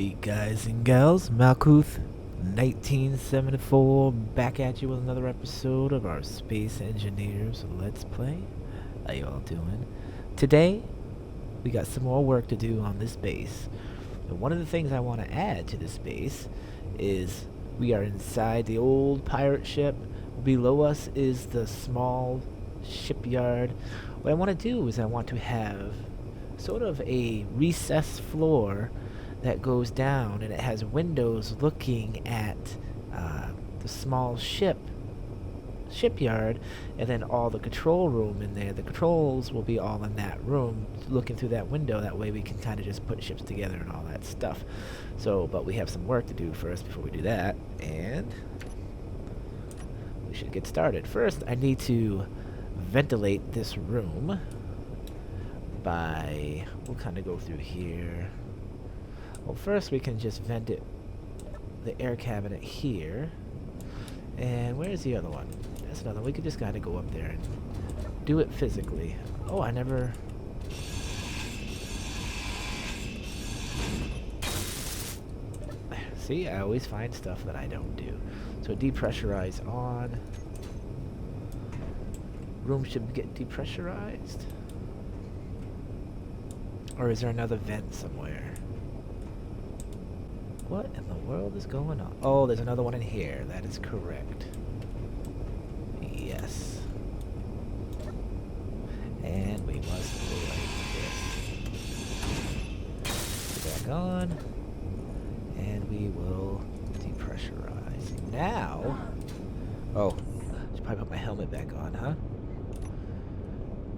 Hey guys and gals, Malkuth 1974 back at you with another episode of our Space Engineers Let's Play. How you all doing? Today, we got some more work to do on this base. And one of the things I want to add to this base is we are inside the old pirate ship. Below us is the small shipyard. What I want to do is I want to have sort of a recessed floor that goes down, and it has windows looking at the small shipyard, and then all the control room in there. The controls will be all in that room, looking through that window. That way we can kind of just put ships together and all that stuff. So, but we have some work to do first before we do that, and we should get started. First, I need to ventilate this room by, we'll kind of go through here. Well, first we can just vent it, the air cabinet here. And where's the other one? That's another one. We could just kind of go up there and do it physically. Oh, I never... See, I always find stuff that I don't do. So depressurize on. Room should get depressurized. Or is there another vent somewhere? What in the world is going on? Oh, there's another one in here. That is correct. Yes. And we must go like this. Put back on. And we will depressurize. Now... Oh, should probably put my helmet back on, huh?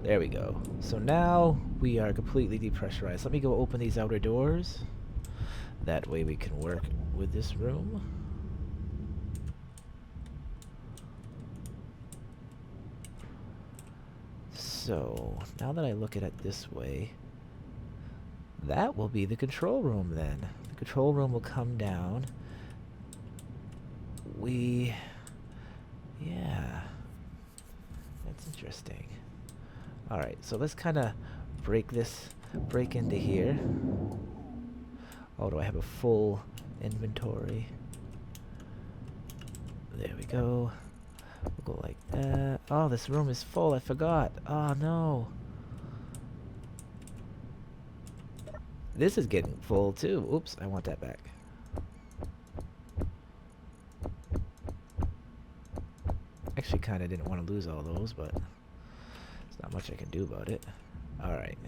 There we go. So now we are completely depressurized. Let me go open these outer doors. That way we can work with this room. So, now that I look at it this way, that will be the control room then. The control room will come down. Yeah. That's interesting. Alright, so let's kind of break into here. Oh, do I have a full inventory? There we go. We'll go like that. Oh, this room is full. I forgot. Oh, no. This is getting full, too. Oops, I want that back. Actually, kind of didn't want to lose all those, but there's not much I can do about it. Alright.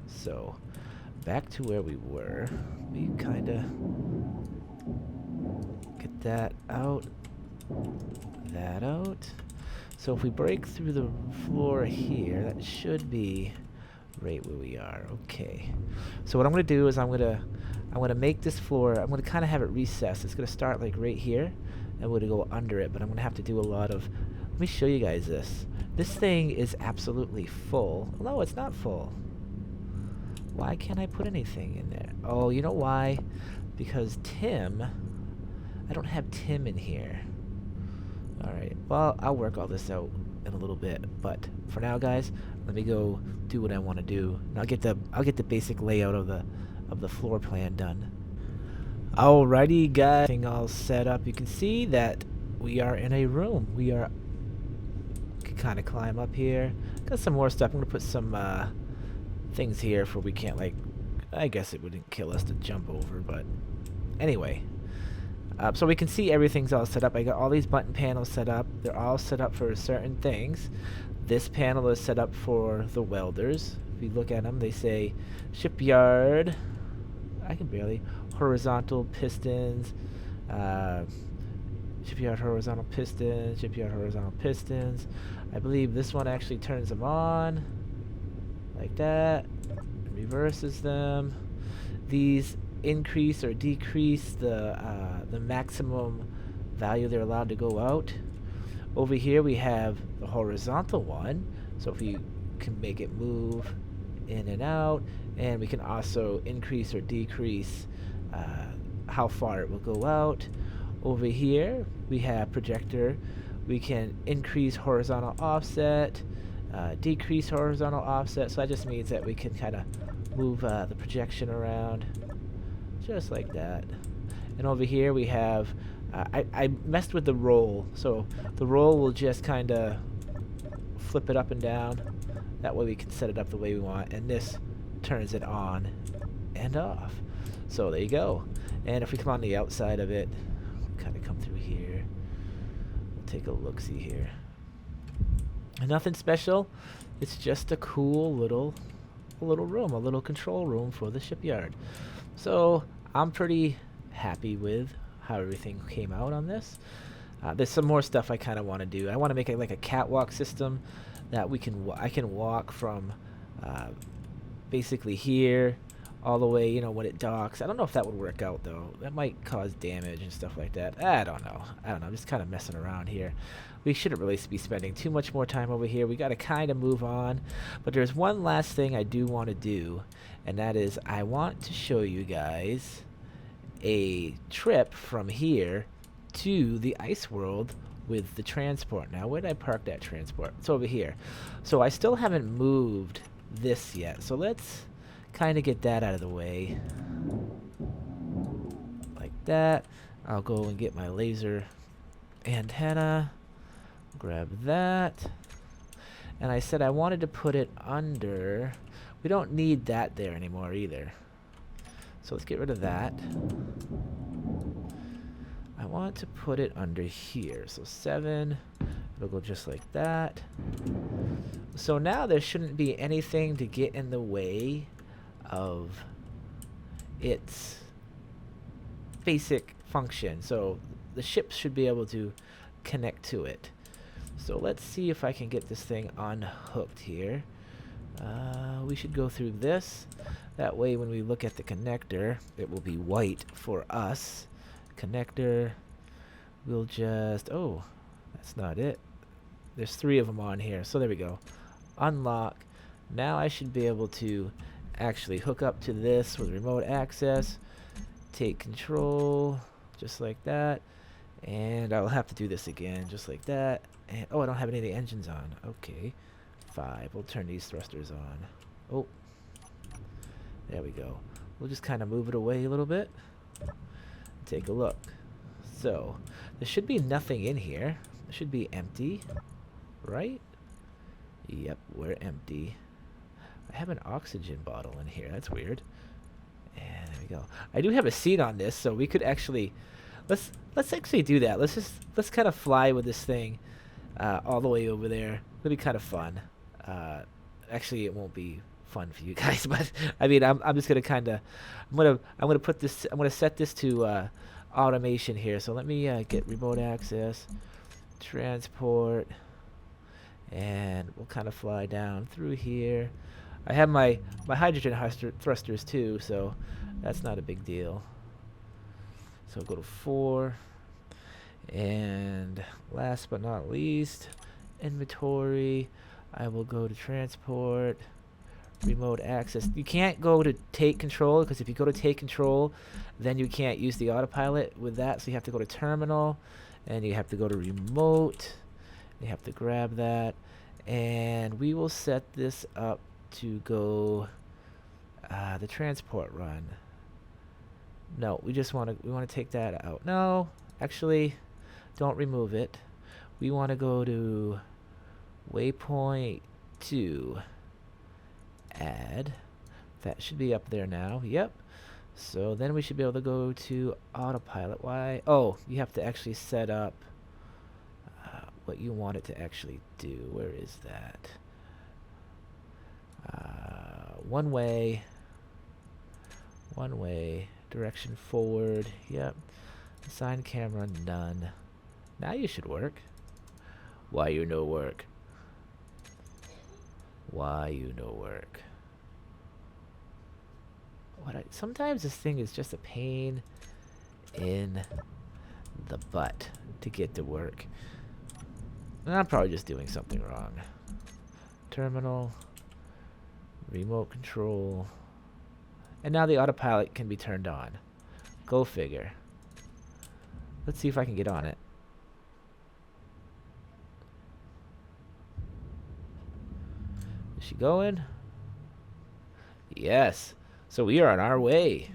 So... back to where we were. We kind of get that out, that out. So if we break through the floor here, that should be right where we are. Okay. So what I'm going to do is I'm going to make this floor, I'm going to kind of have it recessed. It's going to start like right here, and we're going to go under it, but I'm going to have to do a lot of... Let me show you guys this. This thing is absolutely full. No, it's not full. Why can't I put anything in there? Oh, you know why? Because Tim... I don't have Tim in here. Alright, well, I'll work all this out in a little bit. But for now, guys, let me go do what I want to do. And I'll get the basic layout of the floor plan done. Alrighty, guys, everything all set up. You can see that we are in a room. We can kind of climb up here. Got some more stuff. I'm gonna put some things here for we can't, like, I guess it wouldn't kill us to jump over, but anyway. So we can see everything's all set up. I got all these button panels set up. They're all set up for certain things. This panel is set up for the welders. If you look at them, they say Shipyard. I can barely. Horizontal pistons. Shipyard horizontal pistons. Shipyard horizontal pistons. I believe this one actually turns them on. Like that. Reverses them. These increase or decrease the maximum value they're allowed to go out. Over here we have the horizontal one, so if you can make it move in and out, and we can also increase or decrease how far it will go out. Over here we have projector. We can increase horizontal offset, decrease horizontal offset, so that just means that we can kind of move the projection around. just like that. And over here we have, I messed with the roll, so the roll will just kind of flip it up and down. That way we can set it up the way we want, and this turns it on and off. So there you go. And if we come on the outside of it, kind of come through here, we'll take a look-see here. Nothing special. It's just a cool little room, a little control room for the shipyard. So I'm pretty happy with how everything came out on this. There's some more stuff I kind of want to do. I want to make it like a catwalk system that I can walk from basically here all the way, you know, when it docks. I don't know if that would work out though. That might cause damage and stuff like that. I don't know. I'm just kind of messing around here. We shouldn't really be spending too much more time over here. We got to kind of move on. But there's one last thing I do want to do, and that is I want to show you guys a trip from here to the ice world with the transport. Now, where did I park that transport? It's over here. So I still haven't moved this yet. So let's kind of get that out of the way. Like that. I'll go and get my laser antenna. Grab that. And I said I wanted to put it under. We don't need that there anymore either. So let's get rid of that. I want to put it under here. So 7. It'll go just like that. So now there shouldn't be anything to get in the way of its basic function. So the ship should be able to connect to it. So let's see if I can get this thing unhooked here. We should go through this. That way when we look at the connector, it will be white for us. Connector, we'll just, oh, that's not it. There's 3 of them on here. So there we go. Unlock. Now I should be able to actually hook up to this with remote access. Take control, just like that. And I'll have to do this again, just like that. And oh, I don't have any of the engines on. Okay. 5. We'll turn these thrusters on. Oh. There we go. We'll just kind of move it away a little bit. Take a look. So, there should be nothing in here. It should be empty. Right? Yep, we're empty. I have an oxygen bottle in here. That's weird. And there we go. I do have a seat on this, so we could actually... Let's actually do that. Let's kind of fly with this thing all the way over there. It'll be kind of fun. Actually, it won't be fun for you guys, but I mean, I'm just gonna kind of I'm gonna set this to automation here. So let me get remote access, transport, and we'll kind of fly down through here. I have my hydrogen thrusters too, so that's not a big deal. So go to 4, and last but not least, inventory. I will go to transport, remote access. You can't go to take control, because if you go to take control, then you can't use the autopilot with that. So you have to go to terminal, and you have to go to remote. You have to grab that, and we will set this up to go the transport run. No, we want to take that out. No, actually, don't remove it. We want to go to waypoint 2. Add. That should be up there now. Yep. So then we should be able to go to autopilot. Why? Oh, you have to actually set up what you want it to actually do. Where is that? One way. Direction forward. Yep. Assign camera none. Now you should work. Why you no work? Why you no work? Sometimes this thing is just a pain in the butt to get to work. And I'm probably just doing something wrong. Terminal. Remote control. And now the autopilot can be turned on. Go figure. Let's see if I can get on it. Is she going? Yes. So we are on our way.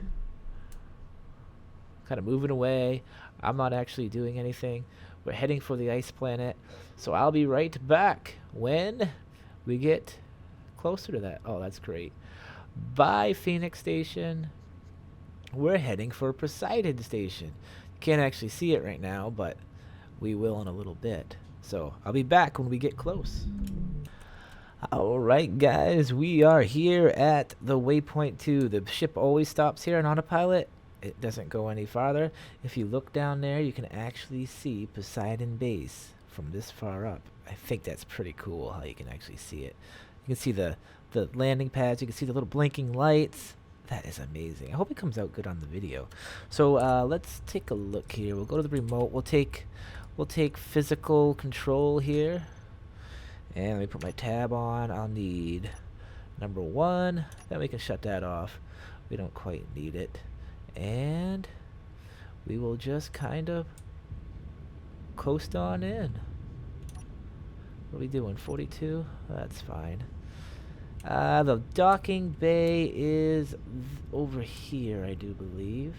kind of moving away. I'm not actually doing anything. We're heading for the ice planet. So I'll be right back when we get closer to that. Oh, that's great. By Phoenix Station, we're heading for Poseidon Station. Can't actually see it right now, but we will in a little bit. So I'll be back when we get close. Alright guys, we are here at the waypoint 2. The ship always stops here on autopilot. It doesn't go any farther. If you look down there, you can actually see Poseidon Base from this far up. I think that's pretty cool how you can actually see it. You can see the landing pads, you can see the little blinking lights. That is amazing. I hope it comes out good on the video. So let's take a look here. We'll go to the remote. We'll take physical control here. And let me put my tab on. I'll need number 1. Then we can shut that off. We don't quite need it. And we will just kind of coast on in. What are we doing? 42? That's fine. The docking bay is over here, I do believe.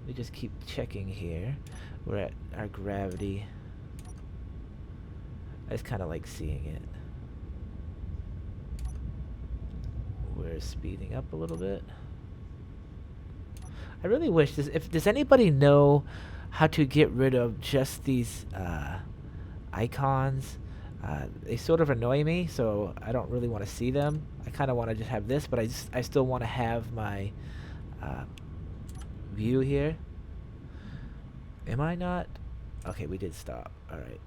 We just keep checking here. We're at our gravity. I just kind of like seeing it. We're speeding up a little bit. I really wish does anybody know how to get rid of just these icons? They sort of annoy me, so I don't really want to see them. I kind of want to just have this, but I still want to have my view here. Am I not? Okay, we did stop. All right.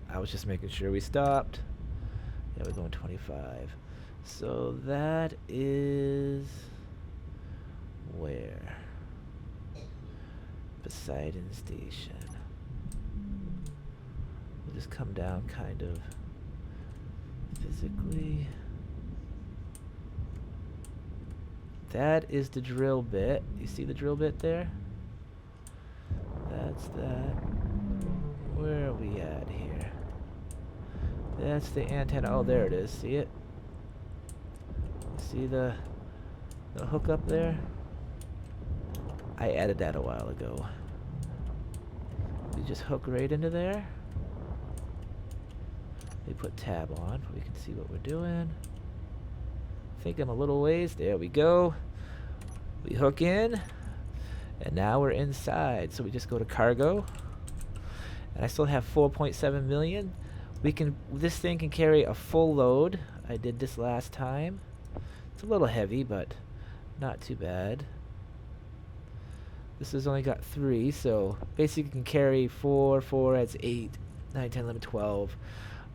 I was just making sure we stopped. Yeah, we're going 25. So that is where? Poseidon Station. We'll just come down kind of physically. That is the drill bit. You see the drill bit there? That's that. Where are we at here? That's the antenna. Oh, there it is. See it? See the hook up there? I added that a while ago. We just hook right into there. We put tab on so we can see what we're doing. I think I'm a little ways. There we go. We hook in. And now we're inside. So we just go to cargo. And I still have 4.7 million. This thing can carry a full load. I did this last time. It's a little heavy, but not too bad. This has only got 3, so basically can carry 4, that's 8, 9, 10, 11, 12,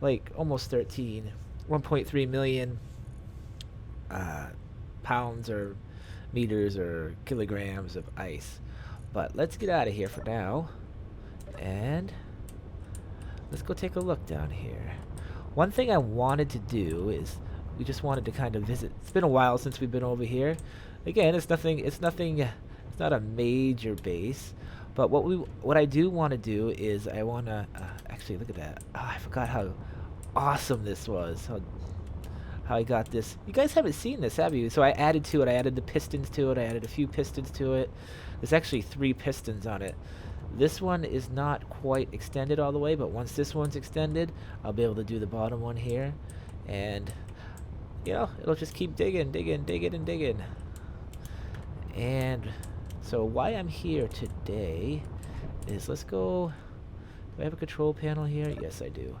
like almost 13. 1.3 million pounds or meters or kilograms of ice. But let's get out of here for now. And let's go take a look down here. One thing I wanted to do is we just wanted to kind of visit. It's been a while since we've been over here. Again, it's not a major base, but what I do want to do is I want to actually look at that. Oh, I forgot how awesome this was. How I got this. You guys haven't seen this, have you? So I added to it. I added the pistons to it. I added a few pistons to it. There's actually 3 pistons on it. This one is not quite extended all the way, but once this one's extended, I'll be able to do the bottom one here, and you know, it'll just keep digging. And so why I'm here today is, let's go. Do I have a control panel here? Yes, I do.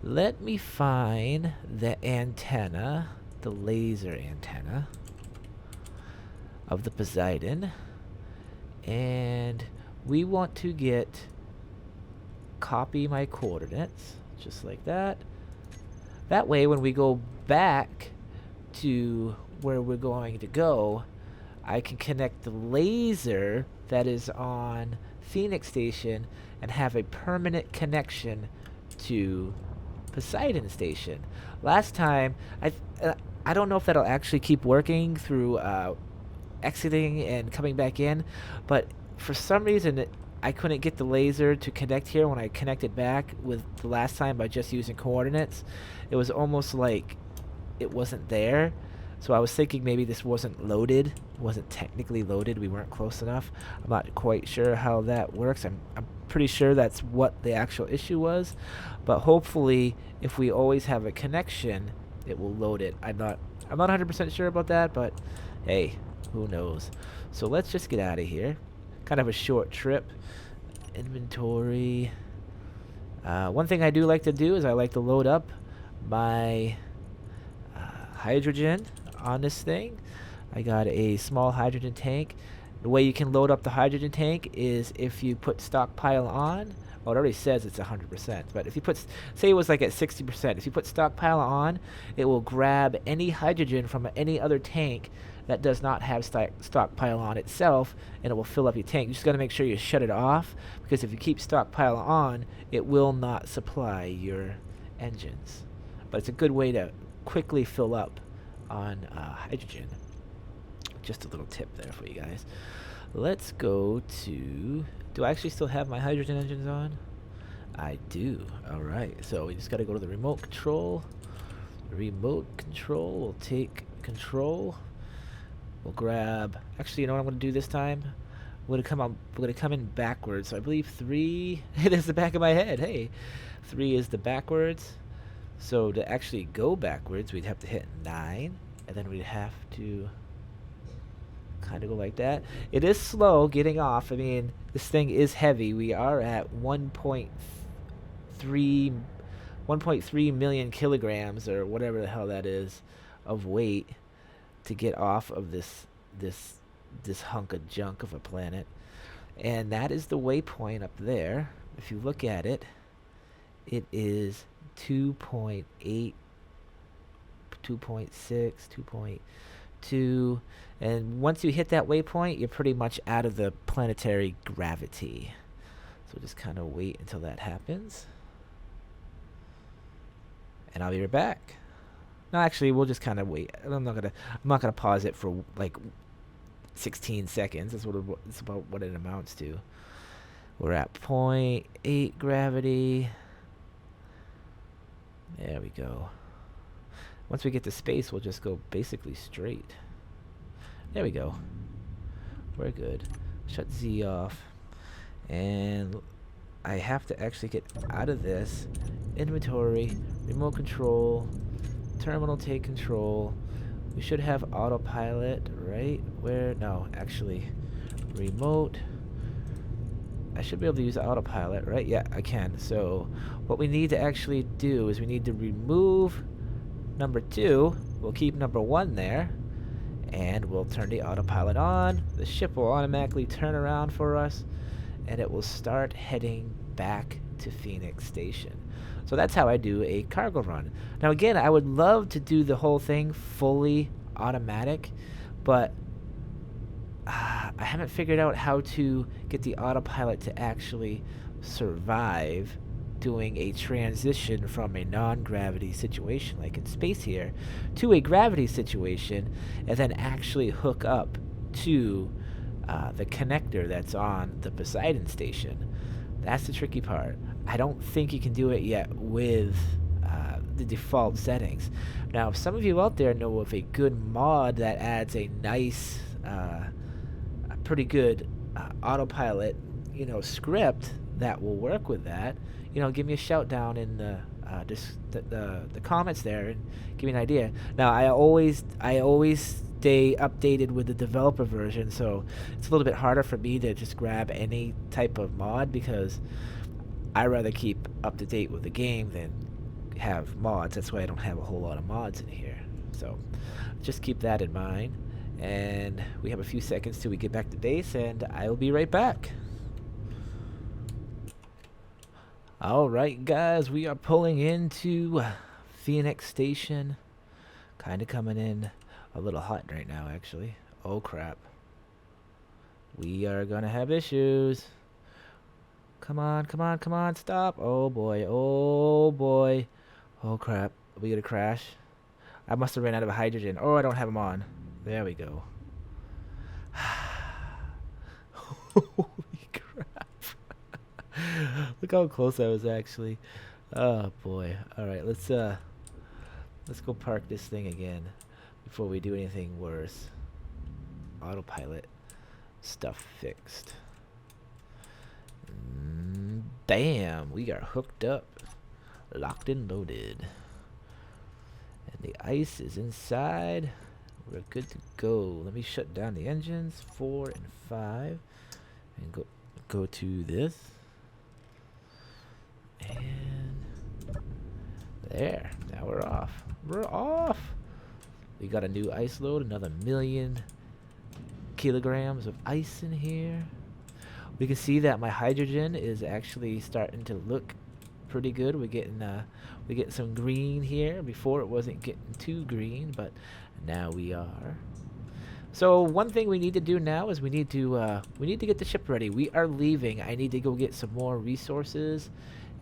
Let me find the antenna, the laser antenna of the Poseidon, and we want to copy my coordinates just like that. That way when we go back to where we're going to go, I can connect the laser that is on Phoenix Station and have a permanent connection to Poseidon Station. Last time, I don't know if that'll actually keep working through exiting and coming back in, but for some reason I couldn't get the laser to connect here when I connected back with the last time by just using coordinates. It was almost like it wasn't there. So I was thinking maybe this wasn't loaded, wasn't technically loaded. We weren't close enough. I'm not quite sure how that works. I'm pretty sure that's what the actual issue was. But hopefully, if we always have a connection, it will load it. I'm not 100% sure about that, but hey, who knows? So let's just get out of here. Kind of a short trip. Inventory. One thing I do like to do is I like to load up my hydrogen on this thing. I got a small hydrogen tank. The way you can load up the hydrogen tank is if you put stockpile on. Well, it already says it's 100%, but if you put, say it was like at 60%, if you put stockpile on, it will grab any hydrogen from any other tank that does not have stockpile on itself, and it will fill up your tank. You just got to make sure you shut it off, because if you keep stockpile on, it will not supply your engines. But it's a good way to quickly fill up on hydrogen. Just a little tip there for you guys. Let's go to... Do I actually still have my hydrogen engines on? I do. Alright, so we just got to go to the remote control. Remote control. We'll take control. We'll grab... Actually, you know what I'm going to do this time? We're going to come in backwards. So I believe 3... There's the back of my head. Hey. 3 is the backwards. So to actually go backwards, we'd have to hit 9. And then we'd have to... kind of go like that. It is slow getting off. I mean, this thing is heavy. We are at 1.3 million kilograms, or whatever the hell that is, of weight to get off of this hunk of junk of a planet. And that is the waypoint up there. If you look at it, it is 2.8, 2.6, 2.2, and once you hit that waypoint, you're pretty much out of the planetary gravity. So just kind of wait until that happens, and I'll be right back. No, actually, we'll just kind of wait. I'm not gonna pause it for like 16 seconds. That's it's about what it amounts to. We're at 0.8 gravity. There we go. Once we get to space, we'll just go basically straight. There we go. We're good. Shut Z off. And I have to actually get out of this. Inventory, remote control, terminal take control. We should have autopilot, right? Where? No, actually, remote. I should be able to use autopilot, right? Yeah, I can. So what we need to actually do is we need to remove number 2. We'll keep number 1 there, and we'll turn the autopilot on. The ship will automatically turn around for us, and it will start heading back to Phoenix Station. So that's how I do a cargo run. Now again, I would love to do the whole thing fully automatic, but I haven't figured out how to get the autopilot to actually survive doing a transition from a non-gravity situation like in space here to a gravity situation, and then actually hook up to the connector that's on the Poseidon station. That's the tricky part. I don't think you can do it yet with the default settings. Now, if some of you out there know of a good mod that adds a nice, pretty good autopilot, script that will work with that, give me a shout down in the comments there and give me an idea. Now, I always stay updated with the developer version, so it's a little bit harder for me to just grab any type of mod, because I rather keep up to date with the game than have mods. That's why I don't have a whole lot of mods in here. So just keep that in mind. And we have a few seconds till we get back to base, and I will be right back. Alright guys, we are pulling into Phoenix Station. Kind of coming in a little hot right now, actually. Oh crap. We are gonna have issues. Come on, come on, come on, stop. Oh boy, oh boy. Oh crap, are we gonna crash? I must have ran out of hydrogen. Oh, I don't have them on. There we go. Holy crap. Look how close I was actually. Oh boy. Alright, let's go park this thing again. before we do anything worse. Autopilot stuff fixed. Bam! We are hooked up, locked and loaded. And the ice is inside. We're good to go. Let me shut down the engines, 4 and 5, and go to this. And there. Now we're off. We're off. We got a new ice load, another 1,000,000 kilograms of ice in here. We can see that my hydrogen is actually starting to look pretty good. We're getting some green here. Before it wasn't getting too green, but now we are. So one thing we need to do now is we need to get the ship ready. We are leaving. I need to go get some more resources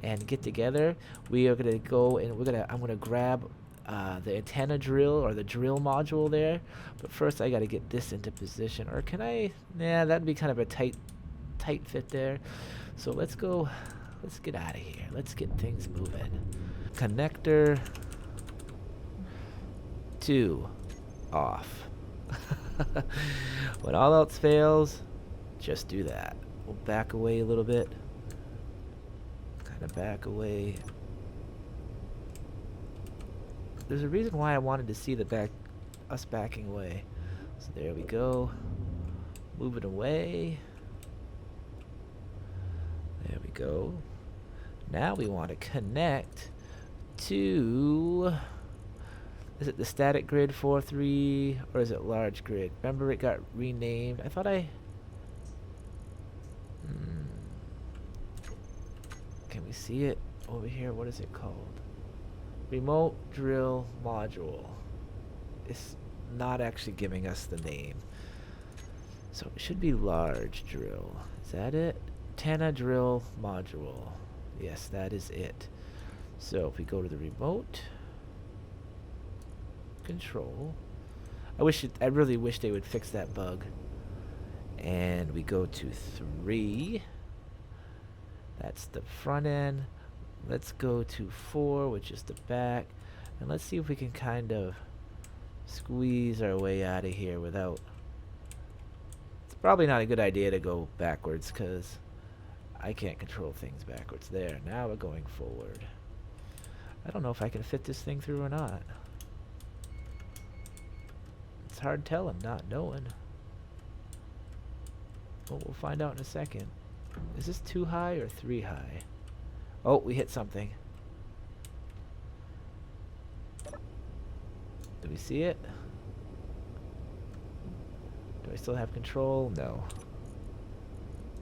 and get together. We are gonna go and I'm gonna grab the antenna drill or the drill module there. But first I gotta get this into position. Or can I? Nah, that'd be kind of a tight fit there. So let's go. Let's get out of here. Let's get things moving. Connector 2 off. When all else fails, just do that. We'll back away a little bit. Kind of back away. There's a reason why I wanted to see us backing away. So there we go. Moving away. There we go. Now we want to connect to... Is it the static grid 4.3 or is it large grid? Remember it got renamed. I thought I... Can we see it over here? What is it called? Remote drill module. It's not actually giving us the name. So it should be large drill. Is that it? Antenna drill module. Yes, that is it. So if we go to the remote control, I really wish they would fix that bug. And we go to 3. That's the front end. Let's go to 4, which is the back, and let's see if we can kind of squeeze our way out of here without... It's probably not a good idea to go backwards because I can't control things backwards. There, now we're going forward. I don't know if I can fit this thing through or not. It's hard telling, not knowing. Well, we'll find out in a second. Is this 2 high or 3 high? Oh, we hit something. Do we see it? Do I still have control? No.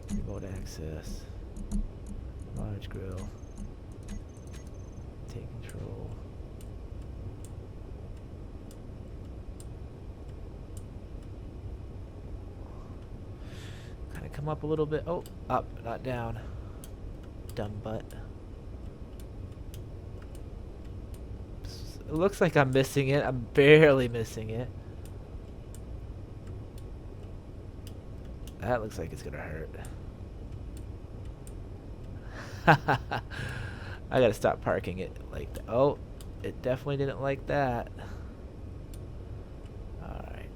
Remote access. Large grill. Take control. Kind of come up a little bit. Oh, up, not down. Dumb butt. It looks like I'm missing it. I'm barely missing it. That looks like it's gonna hurt. I gotta stop parking it like that. Oh, it definitely didn't like that. Alright.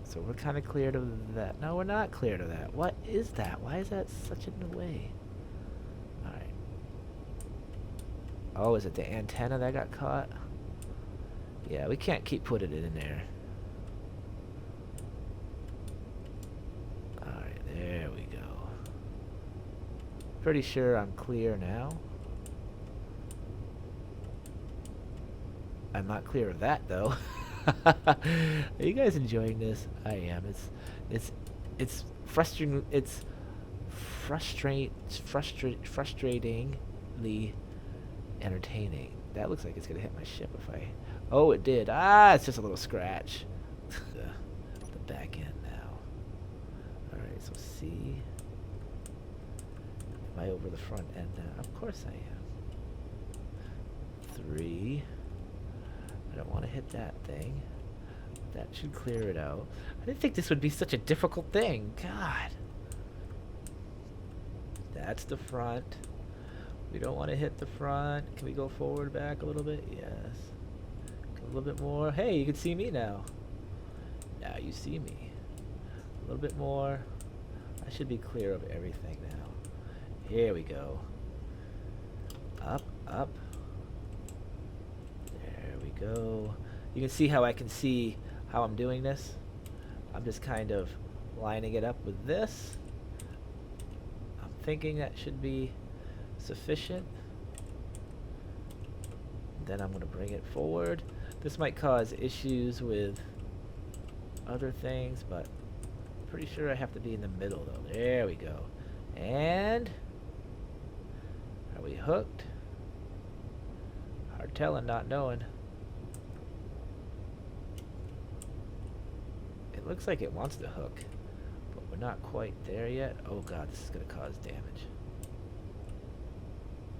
So we're kind of cleared of that. No, we're not cleared of that. What is that? Why is that such in the way? Alright. Oh, is it the antenna that got caught? Yeah, we can't keep putting it in there. Alright, there we go. Pretty sure I'm clear now. I'm not clear of that though. Are you guys enjoying this? I am. It's frustrating. It's frustratingly entertaining. That looks like it's gonna hit my ship if I... Oh, it did. Ah, it's just a little scratch. The back end now. Alright, so C. Am I over the front end now? Of course I am. 3. I don't want to hit that thing. That should clear it out. I didn't think this would be such a difficult thing. God. That's the front. We don't want to hit the front. Can we go forward back a little bit? Yes. A little bit more. Hey, you can see me now. Now you see me. A little bit more. I should be clear of everything now. Here we go. Up, up. There we go. You can see how I can see how I'm doing this. I'm just kind of lining it up with this. I'm thinking that should be sufficient. Then I'm going to bring it forward. This might cause issues with other things, but I'm pretty sure I have to be in the middle though. There we go. And are we hooked? Hard telling, not knowing. It looks like it wants to hook, but we're not quite there yet. Oh god, this is going to cause damage.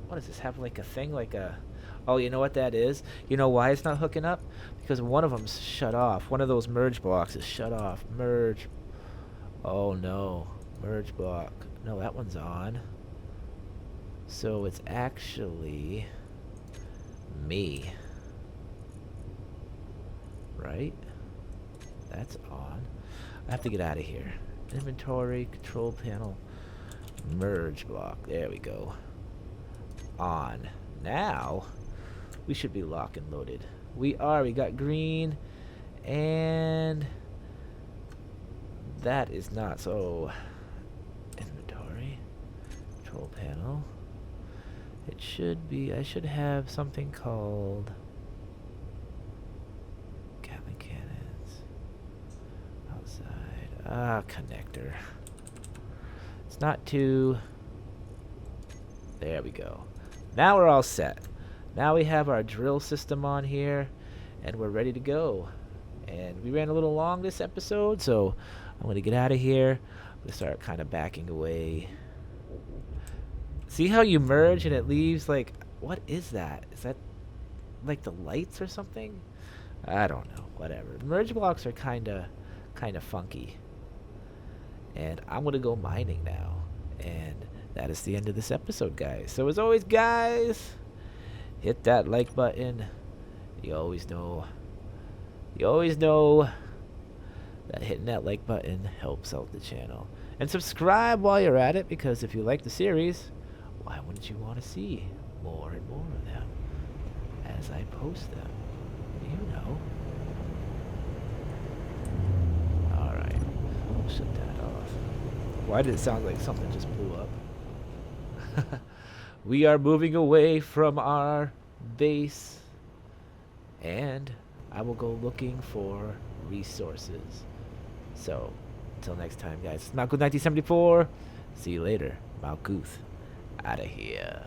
What does this have, like a thing, like a... Oh, you know what that is? You know why it's not hooking up? Because one of them's shut off. One of those merge blocks is shut off. Merge. Oh no. Merge block. No, that one's on. So it's actually me. Right? That's on. I have to get out of here. Inventory, control panel, merge block. There we go. On. Now, we should be lock and loaded. We are. We got green. And that is not. So, inventory, control panel. It should be. I should have something called Gatling cannons. Outside. Connector. It's not too. There we go. Now we're all set. Now we have our drill system on here, and we're ready to go. And we ran a little long this episode, so I'm going to get out of here. I'm going to start kind of backing away. See how you merge and it leaves like, what is that? Is that like the lights or something? I don't know. Whatever. Merge blocks are kind of funky. And I'm going to go mining now. And that is the end of this episode, guys. So as always, guys, hit that like button. You always know that hitting that like button helps out the channel. And subscribe while you're at it, because if you like the series, why wouldn't you want to see more and more of them as I post them? You know. Alright, we'll shut that off. Why did it sound like something just blew up? We are moving away from our base, and I will go looking for resources. So, until next time, guys, it's Malkuth1974. See you later. Malkuth, out of here.